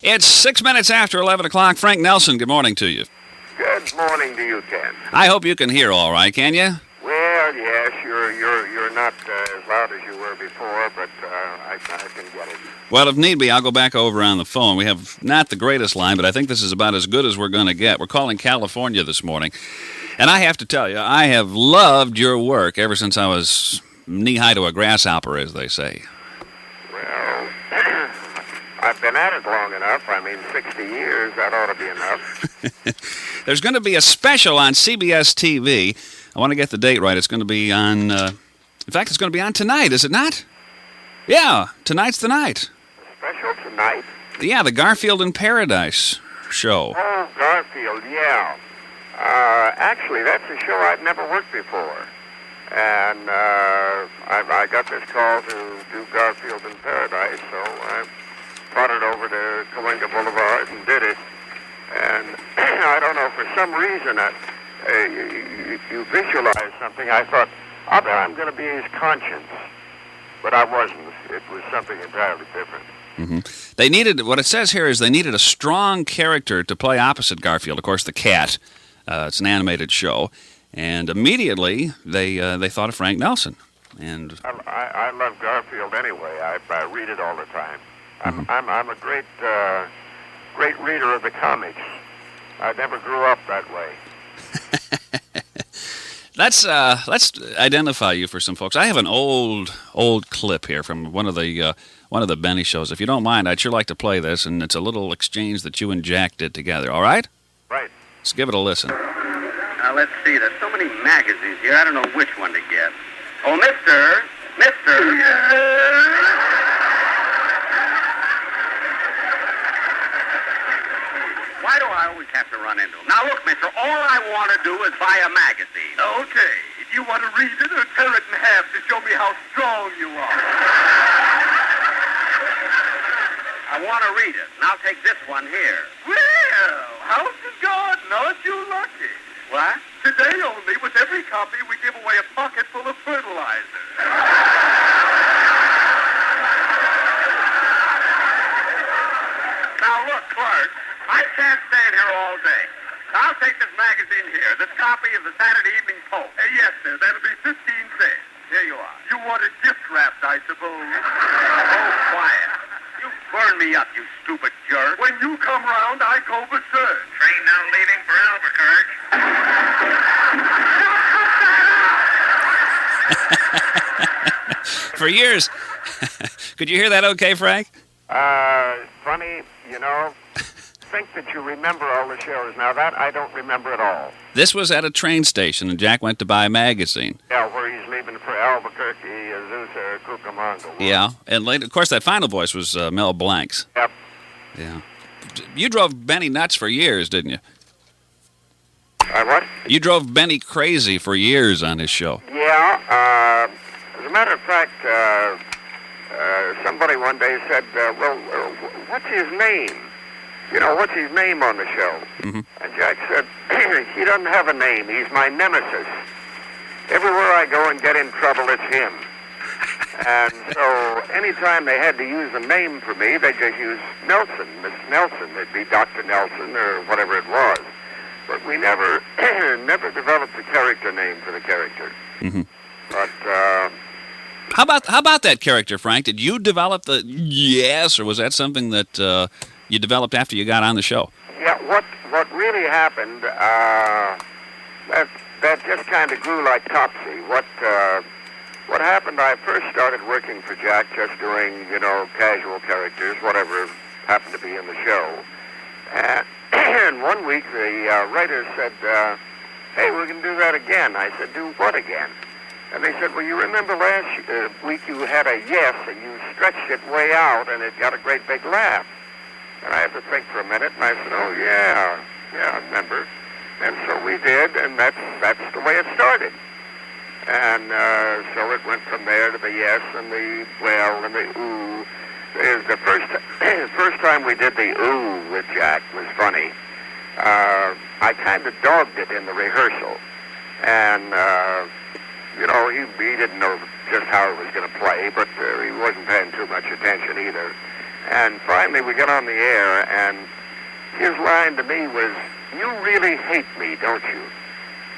It's 6 minutes after 11 o'clock. Frank Nelson, good morning to you. Good morning to you, Ken. I hope you can hear all right, can you? Well, yes, you're not as loud as you were before, but I can get it. Well, if need be, I'll go back over on the phone. We have not the greatest line, but I think this is about as good as we're going to get. We're calling California this morning. And I have to tell you, I have loved your work ever since I was knee-high to a grasshopper, as they say. Well, I've been at it long enough. 60 years, that ought to be enough. There's going to be a special on CBS TV. I want to get the date right. It's going to be on, in fact, it's going to be on tonight, is it not? Yeah, tonight's the night. Special tonight? Yeah, the Garfield in Paradise show. Oh, Garfield, yeah. Actually, that's a show I've never worked before. And I got this call to do Garfield in Paradise, so I brought it over to Cahuenga Boulevard and did it. And I don't know, for some reason, you visualize something. I thought, I bet I'm going to be his conscience. But I wasn't. It was something entirely different. Mm-hmm. They needed, what it says here is they needed a strong character to play opposite Garfield. Of course, the cat. It's an animated show. And immediately, they thought of Frank Nelson. And I love Garfield anyway. I read it all the time. I'm a great reader of the comics. I never grew up that way. Let's identify you for some folks. I have an old clip here from one of the Benny shows. If you don't mind, I'd sure like to play this, and it's a little exchange that you and Jack did together. All right? Right. Let's give it a listen. Now, let's see. There's so many magazines here, I don't know which one to get. Oh, Mister. Why do I always have to run into him? Now, look, mister, all I want to do is buy a magazine. Okay. If you want to read it or tear it in half to show me how strong you are. I want to read it, and I'll take this one here. Well, house is garden, aren't you lucky? What? Today only, with every copy, we give away a pocket full of fertilizer. Now, look, clerk, I can't stand here all day. I'll take this magazine here, this copy of the Saturday Evening Post. Yes, sir, that'll be 15 cents. Here you are. You want it gift wrapped, I suppose. Oh, quiet. You burn me up, you stupid jerk. When you come round, I go berserk. Train now leaving for Albuquerque. For years. Could you hear that okay, Frank? Funny, think that you remember all the shows. Now, that I don't remember at all. This was at a train station, and Jack went to buy a magazine. Yeah, where he's leaving for Albuquerque, Azusa, Cucamonga. Yeah, and later, of course, that final voice was Mel Blanc's. Yep. Yeah. You drove Benny nuts for years, didn't you? What? You drove Benny crazy for years on his show. Yeah. As a matter of fact, somebody one day said, what's his name? What's his name on the show? Mm-hmm. And Jack said, he doesn't have a name. He's my nemesis. Everywhere I go and get in trouble, it's him. And so anytime they had to use a name for me, they just used Nelson, Miss Nelson. It'd be Dr. Nelson or whatever it was. But we never developed a character name for the character. Mm-hmm. But How about that character, Frank? Did you develop the yes, or was that something that you developed after you got on the show? yeah, what really happened? That just kind of grew like Topsy. What happened? I first started working for Jack, just doing casual characters, whatever happened to be in the show. And one week the writer said, "Hey, we're going to do that again." I said, "Do what again?" And they said, "Well, you remember last week you had a yes, and you stretched it way out, and it got a great big laugh." And I had to think for a minute, and I said, "Oh, yeah, I remember." And so we did, and that's the way it started. And so it went from there to the yes and the well and the ooh. The first time we did the ooh with Jack was funny. I kind of dogged it in the rehearsal. And, he didn't know just how it was going to play, but he wasn't paying too much attention either. And finally we got on the air, and his line to me was, "You really hate me, don't you?"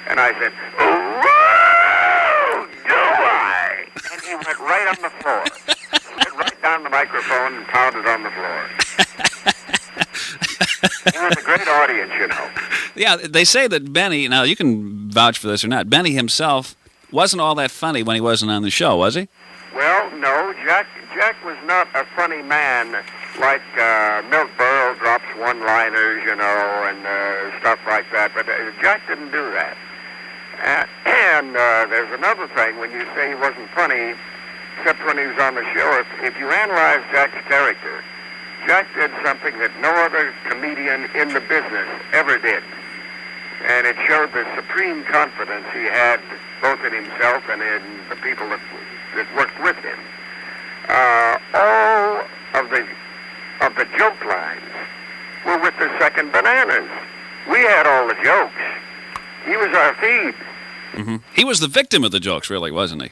And I said, "Whoa, do I?" And he went right on the floor. Went right down the microphone and pounded on the floor. He was a great audience, you know. Yeah, they say that Benny, now you can vouch for this or not, Benny himself wasn't all that funny when he wasn't on the show, was he? Well, no, Jack was not a funny man like Milt Berle drops one-liners, you know, and stuff like that. But Jack didn't do that. And there's another thing, when you say he wasn't funny, except when he was on the show, if you analyze Jack's character, Jack did something that no other comedian in the business ever did. And it showed the supreme confidence he had both in himself and in the people that worked with him. All of the joke lines were with the second Bananas. We had all the jokes. He was our feed. Mm-hmm. He was the victim of the jokes, really, wasn't he?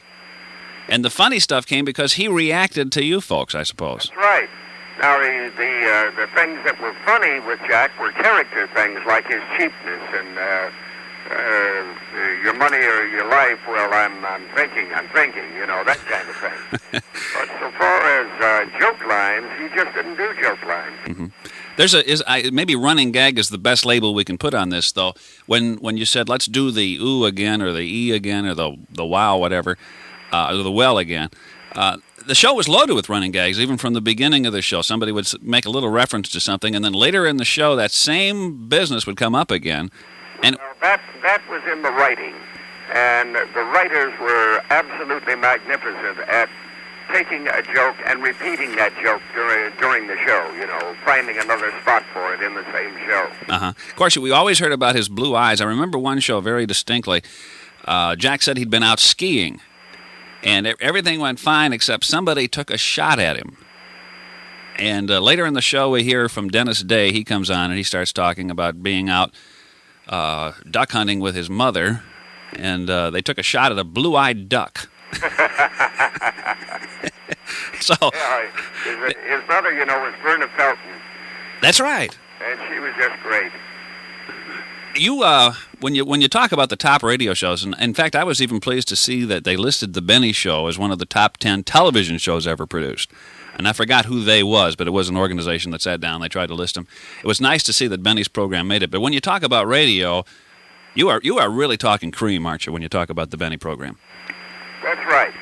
And the funny stuff came because he reacted to you folks, I suppose. That's right. Now, the things that were funny with Jack were character things, like his cheapness and your money or your life. Well, I'm thinking, you know, that kind of thing. But so far as joke lines, he just didn't do joke lines. Mm-hmm. There's maybe running gag is the best label we can put on this, though. When you said let's do the ooh again or the e again or the wow whatever, or the well again. The show was loaded with running gags, even from the beginning of the show. Somebody would make a little reference to something, and then later in the show, that same business would come up again. And well, that was in the writing, and the writers were absolutely magnificent at taking a joke and repeating that joke during the show, you know, finding another spot for it in the same show. Uh-huh. Of course, we always heard about his blue eyes. I remember one show very distinctly. Jack said he'd been out skiing. And everything went fine except somebody took a shot at him. And later in the show, we hear from Dennis Day. He comes on and he starts talking about being out duck hunting with his mother. And they took a shot at a blue-eyed duck. So yeah, his mother, you know, was Verna Felton. That's right. And she was just great. You, when you talk about the top radio shows, and in fact, I was even pleased to see that they listed the Benny Show as one of the top 10 television shows ever produced. And I forgot who they was, but it was an organization that sat down. They tried to list them. It was nice to see that Benny's program made it. But when you talk about radio, you are really talking cream, aren't you, when you talk about the Benny program? That's right.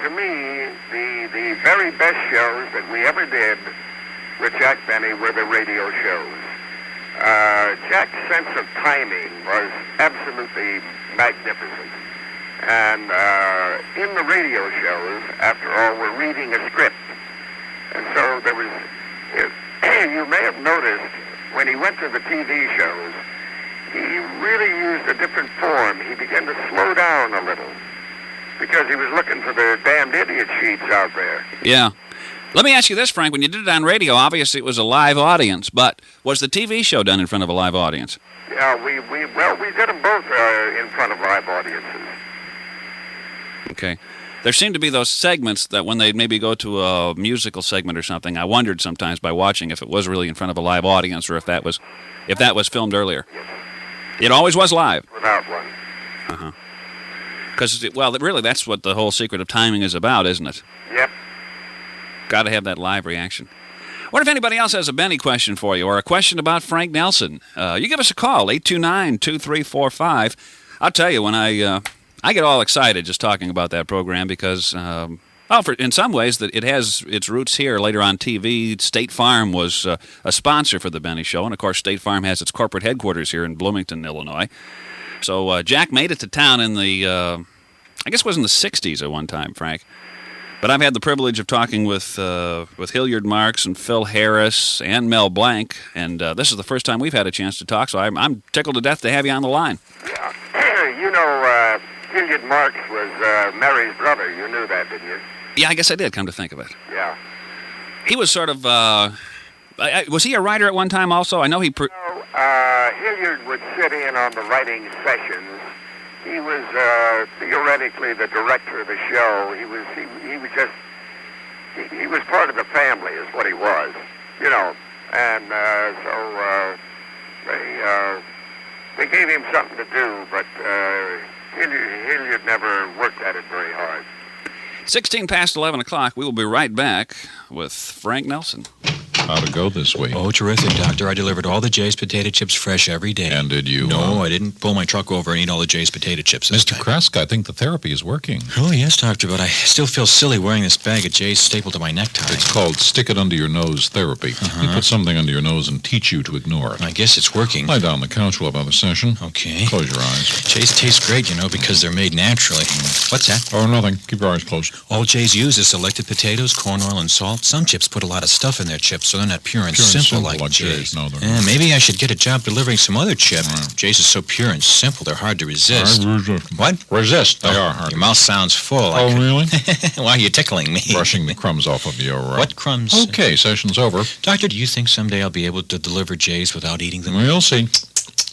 To me, the very best shows that we ever did with Jack Benny were the radio shows. Jack's sense of timing was absolutely magnificent. And in the radio shows, after all, we're reading a script. And so there was, you may have noticed, when he went to the TV shows, he really used a different form. He began to slow down a little because he was looking for the damned idiot sheets out there. Yeah. Let me ask you this, Frank. When you did it on radio, obviously it was a live audience, but was the TV show done in front of a live audience? Yeah, we did them both in front of live audiences. Okay. There seemed to be those segments that when they'd maybe go to a musical segment or something, I wondered sometimes by watching if it was really in front of a live audience or if that was filmed earlier. Yes. It always was live. Without one. Uh-huh. Because, well, really, that's what the whole secret of timing is about, isn't it? Yep. Got to have that live reaction. What if anybody else has a Benny question for you or a question about Frank Nelson? You give us a call, 829-2345. I'll tell you, when I get all excited just talking about that program because, in some ways, that it has its roots here. Later on TV, State Farm was a sponsor for the Benny Show, and of course, State Farm has its corporate headquarters here in Bloomington, Illinois. So Jack made it to town in the, I guess it was in the 60s at one time, Frank. But I've had the privilege of talking with Hilliard Marks and Phil Harris and Mel Blanc, and this is the first time we've had a chance to talk, so I'm tickled to death to have you on the line. Yeah. You know, Hilliard Marks was Mary's brother. You knew that, didn't you? Yeah, I guess I did, come to think of it. Yeah. He was sort of, was he a writer at one time also? I know he... Hilliard would sit in on the writing sessions. He was theoretically the director of the show. He was just he was part of the family, is what he was, you know. And so they gave him something to do, but Hilliard never worked at it very hard. 16 past 11 o'clock. We will be right back with Frank Nelson. How'd it go this week? Oh, terrific, Doctor. I delivered all the Jay's potato chips fresh every day. And did you? No, I didn't pull my truck over and eat all the Jay's potato chips this Mr. time. Kresk, I think the therapy is working. Oh, yes, Doctor, but I still feel silly wearing this bag of Jay's stapled to my necktie. It's called stick it under your nose therapy. You put something under your nose and teach you to ignore it. I guess it's working. Lie down on the couch. We'll have another session. Okay. Close your eyes. Jay's taste great, because they're made naturally. What's that? Oh, nothing. Keep your eyes closed. All Jay's use is selected potatoes, corn oil, and salt. Some chips put a lot of stuff in their chips, so they're not pure and simple like Jay's. No, they're not. Maybe I should get a job delivering some other chip. Jay's is so pure and simple, they're hard to resist. What? Resist. They are hard. Your mouth sounds full. Oh, really? Why are you tickling me? Brushing the crumbs off of your... What crumbs? Okay, session's over. Doctor, do you think someday I'll be able to deliver Jay's without eating them? We'll see.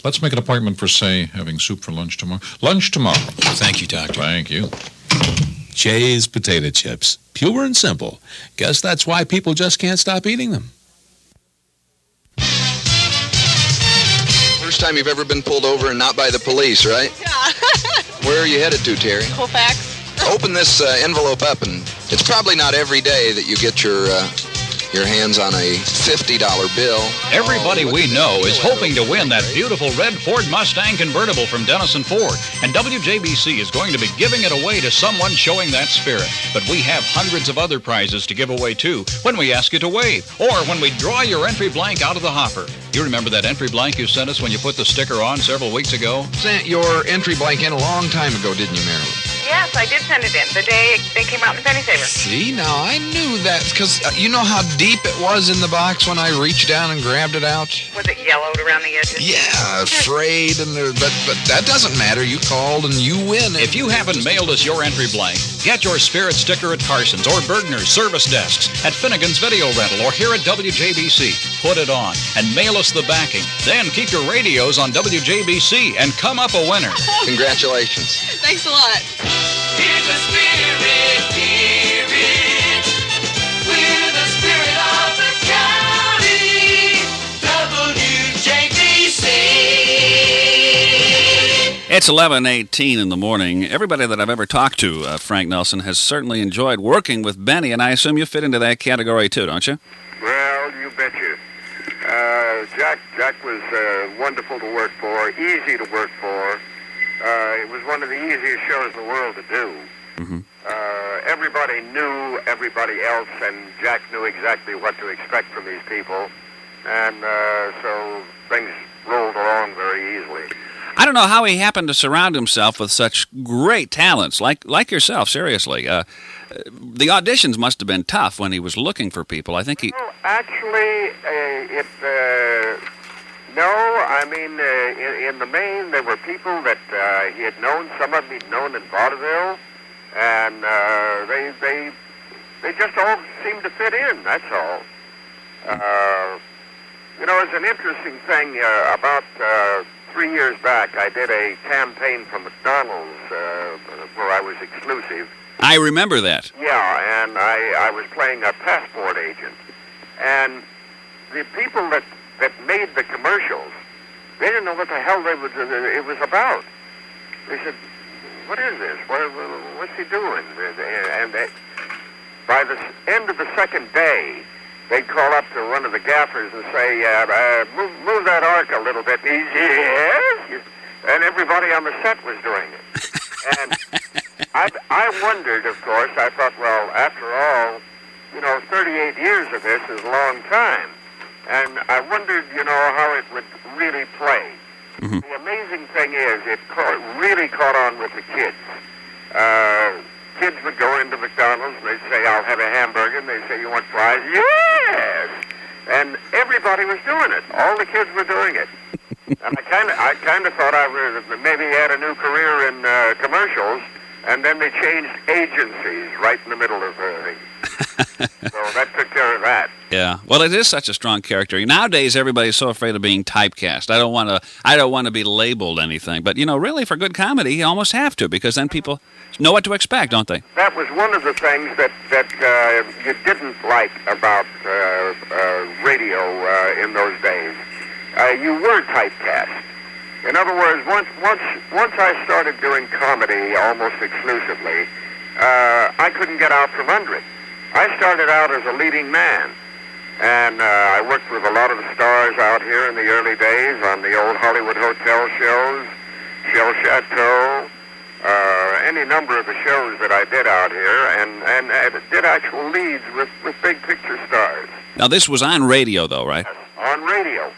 Let's make an appointment for, say, having soup for lunch tomorrow. Lunch tomorrow. Thank you, Doctor. Thank you. Jay's potato chips. Pure and simple. Guess that's why people just can't stop eating them. First time you've ever been pulled over and not by the police, right? Yeah. Where are you headed to, Terry? Colfax. Open this envelope up, and it's probably not every day that you get your hands on a $50 bill. Everybody we know is hoping to win that beautiful red Ford Mustang convertible from Denison Ford, and WJBC is going to be giving it away to someone showing that spirit. But we have hundreds of other prizes to give away too when we ask you to wave, or when we draw your entry blank out of the hopper. You remember that entry blank you sent us when you put the sticker on several weeks ago? Sent your entry blank in a long time ago, didn't you, Marilyn? Yes, I did send it in the day they came out in the penny saver. See, now I knew that, because you know how deep it was in the box when I reached down and grabbed it out? Was it yellowed around the edges? Yeah, frayed, and but that doesn't matter. You called and you win. If you haven't mailed us your entry blank, get your Spirit sticker at Carson's or Bergner's service desks, at Finnegan's Video Rental, or here at WJBC. Put it on and mail us the backing. Then keep your radios on WJBC and come up a winner. Congratulations. Thanks a lot. Here's the spirit, hear it. We're the spirit of the county, WJBC. It's 11:18 in the morning. Everybody that I've ever talked to, Frank Nelson, has certainly enjoyed working with Benny, and I assume you fit into that category too, don't you? Well, you betcha. Jack was wonderful to work for, easy to work for. It was one of the easiest shows in the world to do. Mm-hmm. Everybody knew everybody else, and Jack knew exactly what to expect from these people. And so things rolled along very easily. I don't know how he happened to surround himself with such great talents, like yourself, seriously. The auditions must have been tough when he was looking for people. I think he... Well, actually, no, I mean, in the main, there were people that he had known. Some of them he'd known in vaudeville, and they just all seemed to fit in, that's all. It's an interesting thing. About 3 years back, I did a campaign for McDonald's where I was exclusive. I remember that. Yeah, and I was playing a passport agent. And the people that made the commercials, they didn't know what the hell it was about. They said, what is this? What's he doing? And by the end of the second day, they'd call up to one of the gaffers and say, move that arc a little bit. Yes. And everybody on the set was doing it. And I wondered, of course, I thought, well, after all, 38 years of this is a long time. And I wondered, how it would really play. Mm-hmm. The amazing thing is, it really caught on with the kids. Kids would go into McDonald's, and they'd say, I'll have a hamburger, and they'd say, you want fries? Yes! And everybody was doing it. All the kids were doing it. And I kind of thought I would maybe had a new career in commercials, and then they changed agencies right in the middle of the thing. So that took care of that. Yeah. Well, it is such a strong character. Nowadays, everybody's so afraid of being typecast. I don't want to be labeled anything. But, really, for good comedy, you almost have to, because then people know what to expect, don't they? That was one of the things that you didn't like about radio in those days. You were typecast. In other words, once I started doing comedy almost exclusively, I couldn't get out from under it. I started out as a leading man, and I worked with a lot of the stars out here in the early days on the old Hollywood hotel shows, Shell Chateau, any number of the shows that I did out here, and did actual leads with big picture stars. Now, this was on radio, though, right? Yes, on radio,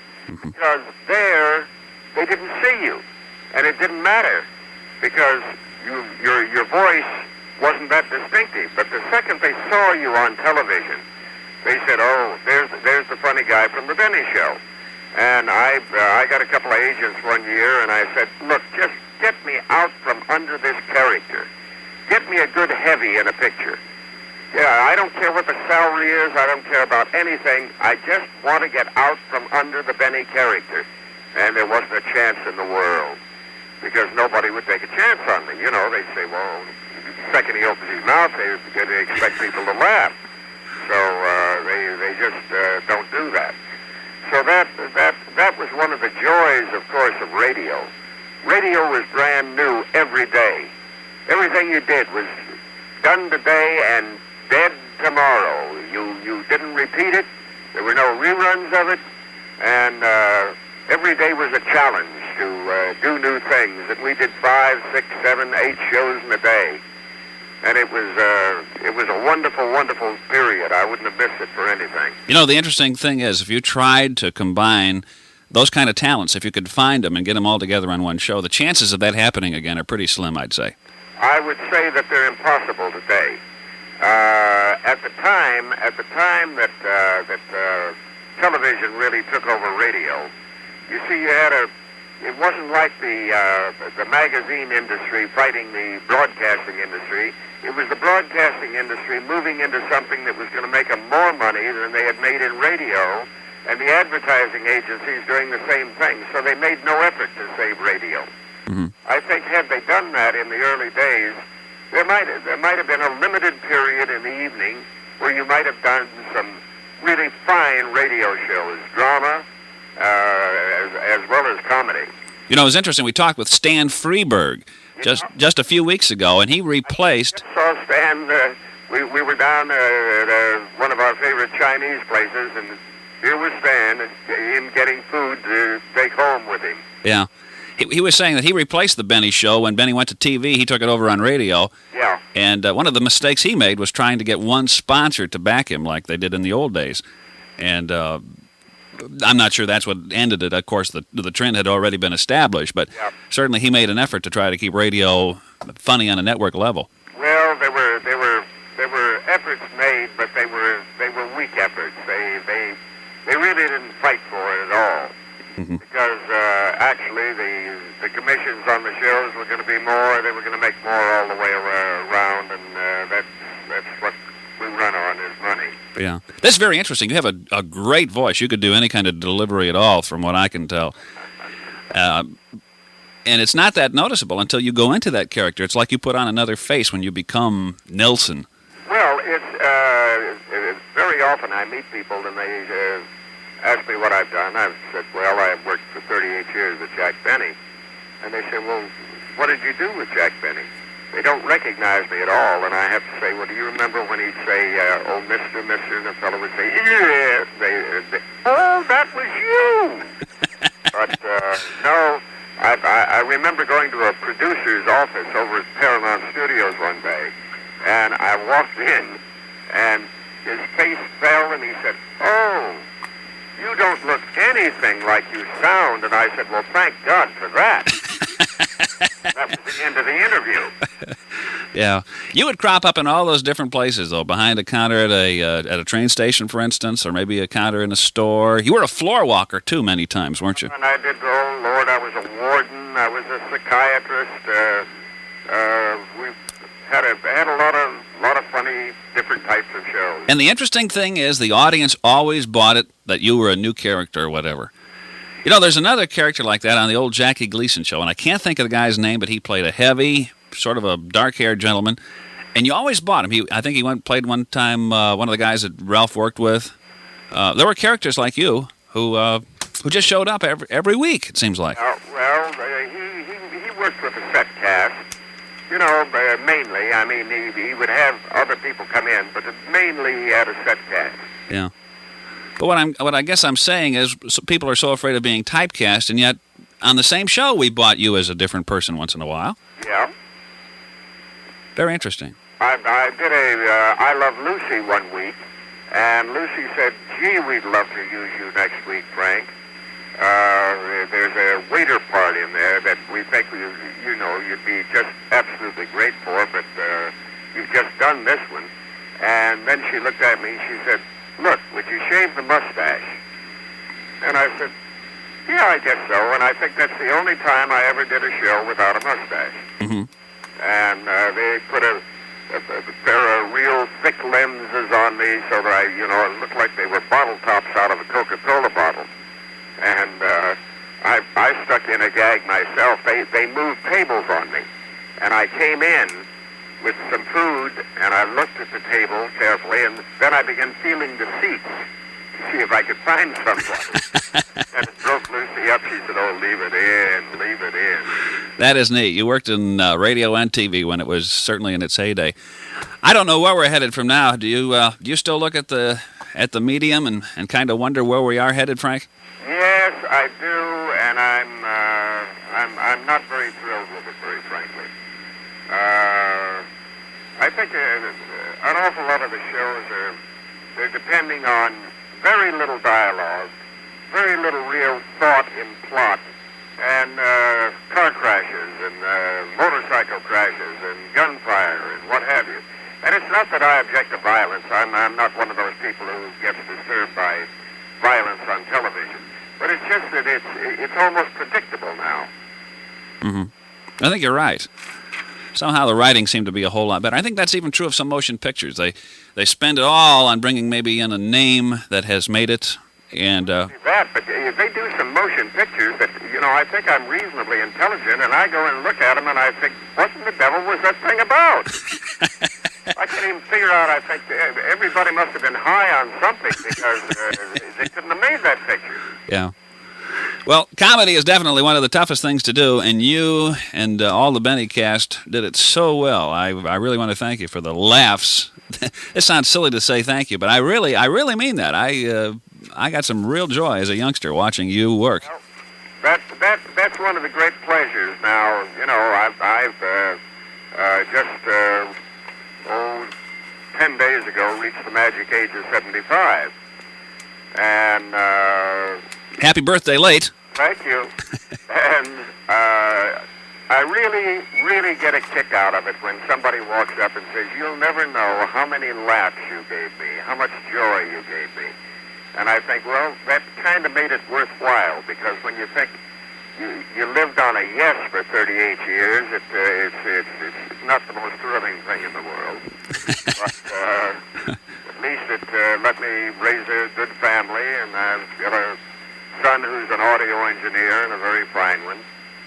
because there they didn't see you, and it didn't matter, because your voice wasn't that distinctive. But the second they saw you on television, they said, "Oh, there's the funny guy from the Benny Show." And I got a couple of agents one year, and I said, "Look, just get me out from under this character. Get me a good heavy in a picture. Yeah, I don't care what the salary is. I don't care about anything. I just want to get out from under the Benny character." And there wasn't a chance in the world, because nobody would take a chance on me. They'd say, "Well, the second he opens his mouth, they expect people to laugh." So they just don't do that. So that was one of the joys, of course, of radio. Radio was brand new every day. Everything you did was done today and dead tomorrow. You didn't repeat it. There were no reruns of it, and every day was a challenge to do new things. And we did 5, 6, 7, 8 shows in a day. And it was a wonderful, wonderful period. I wouldn't have missed it for anything. The interesting thing is, if you tried to combine those kind of talents, if you could find them and get them all together on one show, the chances of that happening again are pretty slim, I'd say. I would say that they're impossible today. At the time that television really took over radio, you see, it wasn't like the magazine industry fighting the broadcasting industry. It was the broadcasting industry moving into something that was going to make them more money than they had made in radio, and the advertising agencies doing the same thing. So they made no effort to save radio. Mm-hmm. I think had they done that in the early days, there might have been a limited period in the evening where you might have done some really fine radio shows, drama, as well as comedy. It was interesting. We talked with Stan Freberg just a few weeks ago, and he replaced... I saw Stan. We were down at one of our favorite Chinese places, and here was Stan, him getting food to take home with him. Yeah. He was saying that he replaced the Benny Show. When Benny went to TV, he took it over on radio. Yeah. And one of the mistakes he made was trying to get one sponsor to back him like they did in the old days. And I'm not sure that's what ended it. Of course, the trend had already been established, but certainly he made an effort to try to keep radio funny on a network level. Well, there were efforts made, but they were weak efforts. They really didn't fight for it at all. Mm-hmm. Because actually the commissions on the shows were going to be more. They were going to make more all the way around, and that's what we run on is money. Yeah. That's very interesting. You have a great voice. You could do any kind of delivery at all, from what I can tell. And it's not that noticeable until you go into that character. It's like you put on another face when you become Nelson. Well, it's very often I meet people and they ask me what I've done. I've said, well, I've worked for 38 years with Jack Benny. And they say, well, what did you do with Jack Benny? They don't recognize me at all, and I have to say, well, do you remember when he'd say, oh, Mr., and the fellow would say, yes, oh, that was you. But, no, I remember going to a producer's office over at Paramount Studios one day, and I walked in, and his face fell, and he said, oh, you don't look anything like you sound. And I said, well, thank God for that. That was the end of the interview. Yeah. You would crop up in all those different places, though, behind a counter at a train station, for instance, or maybe a counter in a store. You were a floor walker, too, many times, weren't you? And I did, oh, Lord, I was a warden. I was a psychiatrist. We had a lot of funny, different different types of shows. And the interesting thing is the audience always bought it that you were a new character or whatever. You know, there's another character like that on the old Jackie Gleason show, and I can't think of the guy's name, but he played a heavy, sort of a dark-haired gentleman, and you always bought him. I think he played one time one of the guys that Ralph worked with. There were characters like you who just showed up every week, it seems like. He worked with a set cast, you know, mainly. I mean, he would have other people come in, but mainly he had a set cast. Yeah. But what I guess I'm saying is people are so afraid of being typecast, and yet on the same show we bought you as a different person once in a while. Yeah. Very interesting. I did I Love Lucy one week, and Lucy said, "Gee, we'd love to use you next week, Frank. There's a waiter part in there that we think you'd be just absolutely great for, but you've just done this one." And then she looked at me and she said, "Look, would you shave the mustache?" And I said, "Yeah, I guess so." And I think that's the only time I ever did a show without a mustache. Mm-hmm. And they put a pair of real thick lenses on me so that it looked like they were bottle tops out of a Coca-Cola bottle. And I stuck in a gag myself. They moved tables on me, and I came in with some food, and I looked at the table carefully, and then I began feeling the seats to see if I could find someone. And it broke Lucy up. She said, "Oh, leave it in, leave it in." That is neat. You worked in radio and TV when it was certainly in its heyday. I don't know where we're headed from now. Do you still look at the medium and kind of wonder where we are headed, Frank? Yes, I do, and I'm not very thrilled with it, very frankly. I think an awful lot of the shows they're depending on very little dialogue, very little real thought in plot, and car crashes and motorcycle crashes and gunfire and what have you. And it's not that I object to violence. I'm not one of those people who gets disturbed by violence on television. But it's just that it's almost predictable now. Mm-hmm. I think you're right. Somehow the writing seemed to be a whole lot better. I think that's even true of some motion pictures. They spend it all on bringing maybe in a name that has made it. And that, but they do some motion pictures that, I think I'm reasonably intelligent, and I go and look at them, and I think, what in the devil was that thing about? I can't even figure out. I think everybody must have been high on something because they couldn't have made that picture. Yeah. Well, comedy is definitely one of the toughest things to do, and you and all the Benny cast did it so well. I really want to thank you for the laughs. It sounds silly to say thank you, but I really mean that. I got some real joy as a youngster watching you work. Well, that's one of the great pleasures. Now, I've just 10 days ago reached the magic age of 75, and happy birthday late. Thank you. And I really get a kick out of it when somebody walks up and says, "You'll never know how many laughs you gave me, how much joy you gave me." And I think, well, that kind of made it worthwhile, because when you think you lived on a yes for 38 years, it's not the most thrilling thing in the world. But at least it let me raise a good family, and I've got a son who's an audio engineer and a very fine one.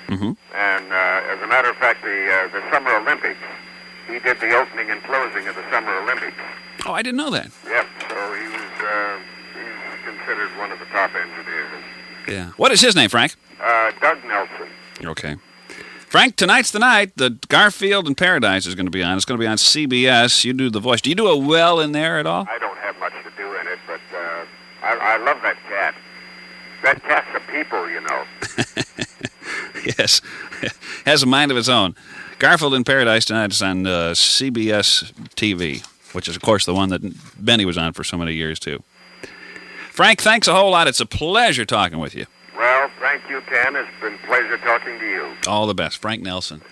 Mm-hmm. And as a matter of fact, the Summer Olympics, he did the opening and closing of the Summer Olympics. Oh, I didn't know that. Yep, so he's considered one of the top engineers. Yeah. What is his name, Frank? Doug Nelson. Okay. Frank, tonight's the night. The Garfield in Paradise is going to be on. It's going to be on CBS. You do the voice. Do you do a well in there at all? I don't have much to do in it, but I love that cat. That cat's a people, Yes. Has a mind of its own. Garfield in Paradise tonight is on CBS TV, which is, of course, the one that Benny was on for so many years, too. Frank, thanks a whole lot. It's a pleasure talking with you. Well, thank you, Ken. It's been a pleasure talking to you. All the best. Frank Nelson.